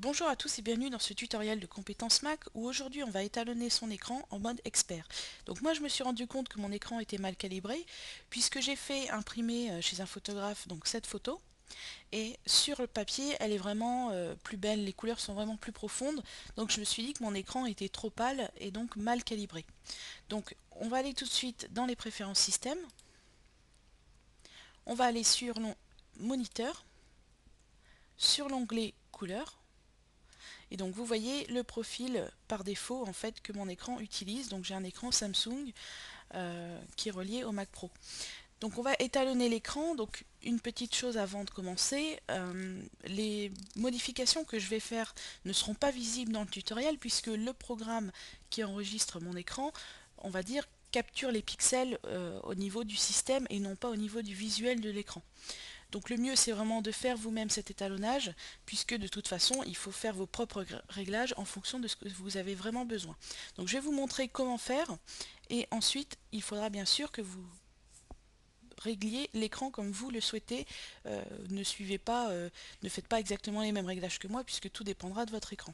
Bonjour à tous et bienvenue dans ce tutoriel de compétences Mac où aujourd'hui on va étalonner son écran en mode expert. Donc moi je me suis rendu compte que mon écran était mal calibré puisque j'ai fait imprimer chez un photographe donc cette photo et sur le papier elle est vraiment plus belle, les couleurs sont vraiment plus profondes, donc je me suis dit que mon écran était trop pâle et donc mal calibré. Donc on va aller tout de suite dans les préférences système, on va aller sur moniteur, sur l'onglet couleurs. Et donc vous voyez le profil par défaut en fait que mon écran utilise. Donc j'ai un écran Samsung qui est relié au Mac Pro. Donc on va étalonner l'écran. Donc une petite chose avant de commencer, les modifications que je vais faire ne seront pas visibles dans le tutoriel puisque le programme qui enregistre mon écran, on va dire, capture les pixels au niveau du système et non pas au niveau du visuel de l'écran. Donc le mieux c'est vraiment de faire vous-même cet étalonnage puisque de toute façon il faut faire vos propres réglages en fonction de ce que vous avez vraiment besoin. Donc je vais vous montrer comment faire et ensuite il faudra bien sûr que vous régliez l'écran comme vous le souhaitez. Ne suivez pas, ne faites pas exactement les mêmes réglages que moi puisque tout dépendra de votre écran.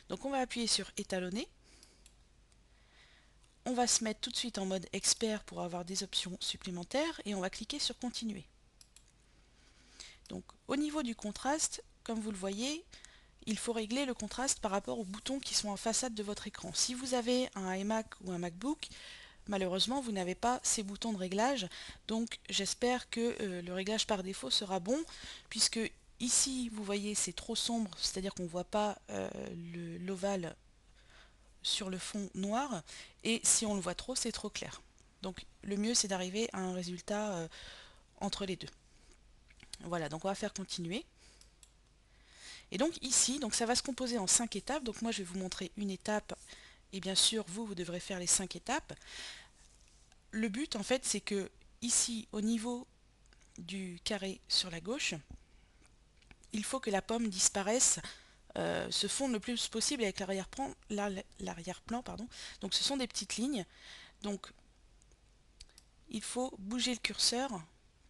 Donc on va appuyer sur étalonner. On va se mettre tout de suite en mode expert pour avoir des options supplémentaires et on va cliquer sur continuer. Donc au niveau du contraste, comme vous le voyez, il faut régler le contraste par rapport aux boutons qui sont en façade de votre écran. Si vous avez un iMac ou un MacBook, malheureusement vous n'avez pas ces boutons de réglage, donc j'espère que le réglage par défaut sera bon, puisque ici vous voyez c'est trop sombre, c'est-à-dire qu'on ne voit pas l'ovale sur le fond noir, et si on le voit trop c'est trop clair. Donc le mieux c'est d'arriver à un résultat entre les deux. Voilà, donc on va faire continuer. Et donc ici, donc ça va se composer en 5 étapes. Donc moi je vais vous montrer une étape et bien sûr vous devrez faire les 5 étapes. Le but en fait c'est que ici au niveau du carré sur la gauche, il faut que la pomme disparaisse, se fonde le plus possible avec l'arrière-plan, pardon. Donc ce sont des petites lignes. Donc il faut bouger le curseur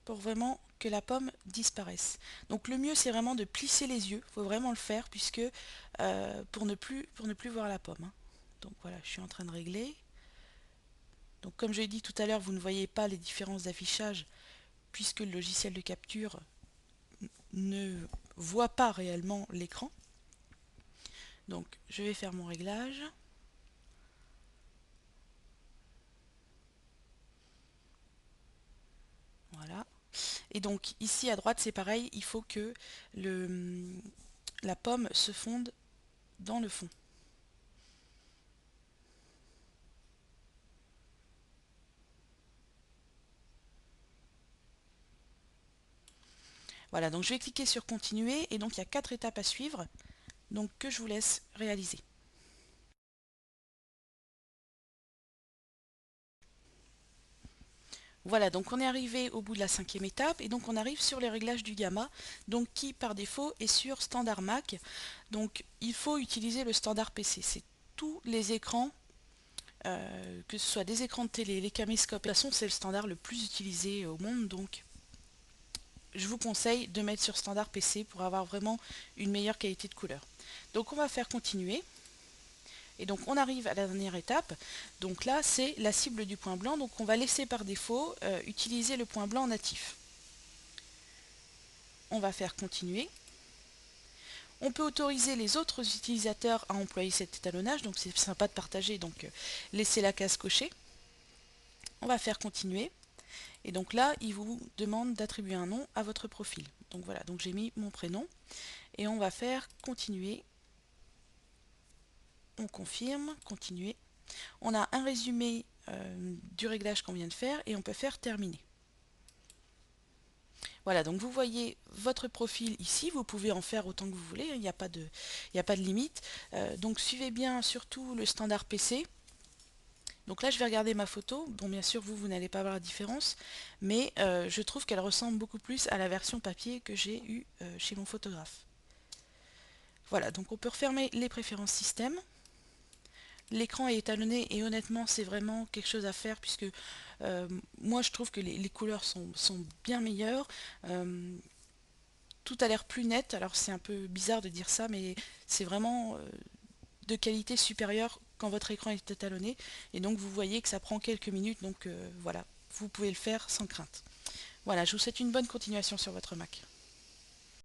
pour vraiment que la pomme disparaisse. Donc le mieux c'est vraiment de plisser les yeux, il faut vraiment le faire puisque pour ne plus voir la pomme, hein. Donc voilà, je suis en train de régler. Donc comme je l'ai dit tout à l'heure, vous ne voyez pas les différences d'affichage puisque le logiciel de capture ne voit pas réellement l'écran. Donc je vais faire mon réglage. Voilà. Et donc ici à droite c'est pareil, il faut que la pomme se fonde dans le fond. Voilà, donc je vais cliquer sur continuer et donc il y a 4 étapes à suivre, donc que je vous laisse réaliser. Voilà, donc on est arrivé au bout de la 5e étape et donc on arrive sur les réglages du gamma, donc qui par défaut est sur standard Mac. Donc il faut utiliser le standard PC, c'est tous les écrans, que ce soit des écrans de télé, les caméscopes, de toute façon c'est le standard le plus utilisé au monde, donc je vous conseille de mettre sur standard PC pour avoir vraiment une meilleure qualité de couleur. Donc on va faire continuer. Et donc on arrive à la dernière étape, donc là c'est la cible du point blanc, donc on va laisser par défaut utiliser le point blanc natif. On va faire continuer. On peut autoriser les autres utilisateurs à employer cet étalonnage, donc c'est sympa de partager, donc laissez la case cochée. On va faire continuer. Et donc là, il vous demande d'attribuer un nom à votre profil. Donc voilà, donc j'ai mis mon prénom. Et on va faire continuer. On confirme, continuer. On a un résumé du réglage qu'on vient de faire et on peut faire terminer. Voilà, donc vous voyez votre profil ici, vous pouvez en faire autant que vous voulez, il n'y a pas de limite. Donc suivez bien surtout le standard PC. Donc là je vais regarder ma photo, bon bien sûr vous n'allez pas voir la différence, mais je trouve qu'elle ressemble beaucoup plus à la version papier que j'ai eue chez mon photographe. Voilà, donc on peut refermer les préférences système. L'écran est étalonné et honnêtement c'est vraiment quelque chose à faire puisque moi je trouve que les couleurs sont bien meilleures. tout a l'air plus net. Alors c'est un peu bizarre de dire ça, mais c'est vraiment de qualité supérieure quand votre écran est étalonné. Et donc vous voyez que ça prend quelques minutes, donc voilà, vous pouvez le faire sans crainte. Voilà, je vous souhaite une bonne continuation sur votre Mac.